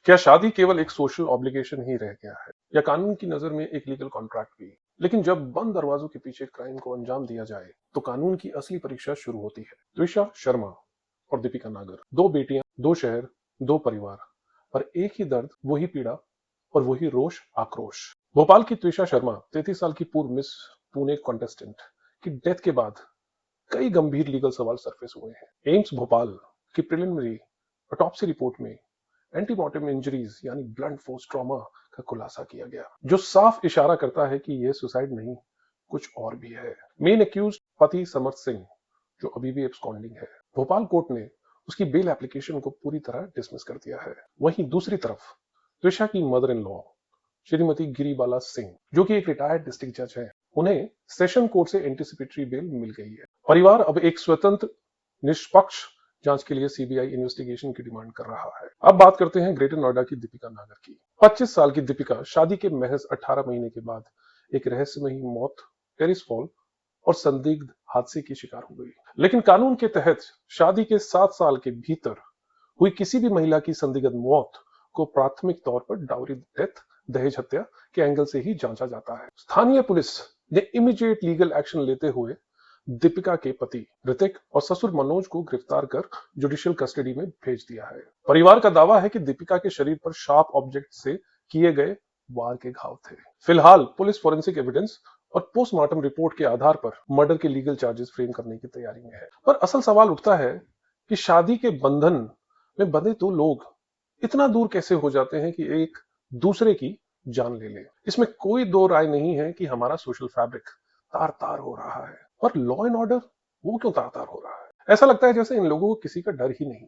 क्या शादी केवल एक सोशल ऑब्लिगेशन ही रह गया है या कानून की नजर में एक लीगल कॉन्ट्रैक्ट भी? लेकिन जब बंद दरवाजों के पीछे क्राइम को अंजाम दिया जाए तो कानून की असली परीक्षा शुरू होती है। त्विषा शर्मा और दीपिका नागर, दो बेटियां, दो शहर, दो परिवार, पर एक ही दर्द, वही पीड़ा और वही रोष आक्रोश। भोपाल की त्विषा शर्मा 33 साल की पूर्व मिस पुणे कॉन्टेस्टेंट की डेथ के बाद कई गंभीर लीगल सवाल सरफेस हुए हैं। एम्स भोपाल की प्रिलिमिनरी ऑटोप्सी रिपोर्ट में एंटीमॉर्टम इंजरीज यानी ब्लंट फोर्स ट्रॉमा का खुलासा किया गया, जो साफ इशारा करता है कि यह सुसाइड नहीं, कुछ और भी है। मेन एक्यूज पति समर्थ सिंह, जो अभी भी एब्सकॉन्डिंग है। भोपाल कोर्ट ने उसकी बेल एप्लीकेशन को पूरी तरह डिसमिस कर दिया है। वहीं दूसरी तरफ त्रिशा की mother in law Shrimati Giribala Singh, जो कि एक रिटायर्ड डिस्ट्रिक्ट जज है, उन्हें सेशन कोर्ट से एंटीसिपेटरी बेल मिल गई है। परिवार अब एक स्वतंत्र निष्पक्ष जांच के लिए सीबीआई इन्वेस्टिगेशन की डिमांड कर रहा है। अब बात करते हैं ग्रेटर नोएडा की दीपिका नागर की। 25 साल की दीपिका शादी के महज 18 महीने के बाद एक रहस्यमयी मौत, टेरिस फॉल और संदिग्ध हादसे की शिकार हो गई। लेकिन कानून के तहत शादी के 7 साल के भीतर हुई किसी भी महिला की संदिग्ध मौत को प्राथमिक तौर पर डाउरी डेथ, दहेज हत्या के एंगल से ही जांचा जाता है। स्थानीय पुलिस ने इमीडिएट लीगल एक्शन लेते हुए दीपिका के पति ऋतिक और ससुर मनोज को गिरफ्तार कर जुडिशियल कस्टडी में भेज दिया है। परिवार का दावा है कि दीपिका के शरीर पर शार्प ऑब्जेक्ट से किए गए वार के घाव थे। फिलहाल पुलिस फोरेंसिक एविडेंस और पोस्टमार्टम रिपोर्ट के आधार पर मर्डर के लीगल चार्जेस फ्रेम करने की तैयारी में है। पर असल सवाल उठता है कि शादी के बंधन में बंधे दो लोग इतना दूर कैसे हो जाते हैं कि एक दूसरे की जान ले ले। इसमें कोई दो राय नहीं है कि हमारा सोशल फैब्रिक तार तार हो रहा है, पर लॉ एंड ऑर्डर वो क्यों तार तार हो रहा है? ऐसा लगता है जैसे इन लोगों को किसी का डर ही नहीं,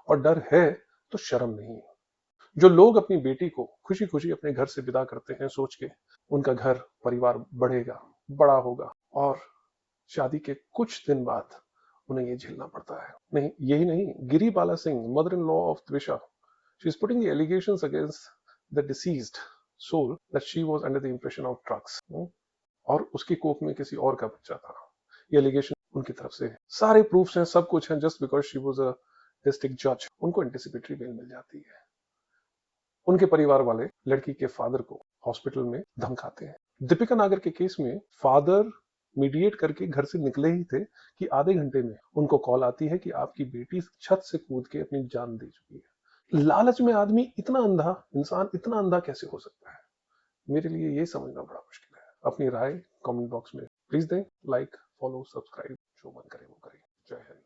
और डर है तो शर्म नहीं। जो लोग अपनी बेटी को खुशी खुशी अपने घर से विदा करते हैं सोच के उनका घर परिवार बढ़ेगा, बड़ा होगा, और शादी के कुछ दिन बाद उन्हें ये झेलना पड़ता है। नहीं, यही नहीं, Giribala Singh, mother in law of Twisha, she is putting the allegations against the deceased soul that she was under the impression of drugs, और उसकी कोख में किसी और का बच्चा था। ये एलिगेशन उनकी तरफ से है। सारे प्रूफ्स हैं, सब कुछ है। Just because she was a district जज उनको एंटीसिपेटरी बेल मिल जाती है। उनके परिवार वाले लड़की के फादर को हॉस्पिटल में धमकाते हैं। दीपिका नागर के केस में फादर मीडिएट करके घर से निकले ही थे कि आधे घंटे में उनको कॉल आती है कि आपकी बेटी छत से कूद के अपनी जान दे चुकी है। लालच में आदमी इतना अंधा, इंसान इतना अंधा कैसे हो सकता है? मेरे लिए ये समझना बड़ा मुश्किल है। अपनी राय कमेंट बॉक्स में प्लीज दें। लाइक, फॉलो, सब्सक्राइब, जो मन करे वो करें। जय हिंद।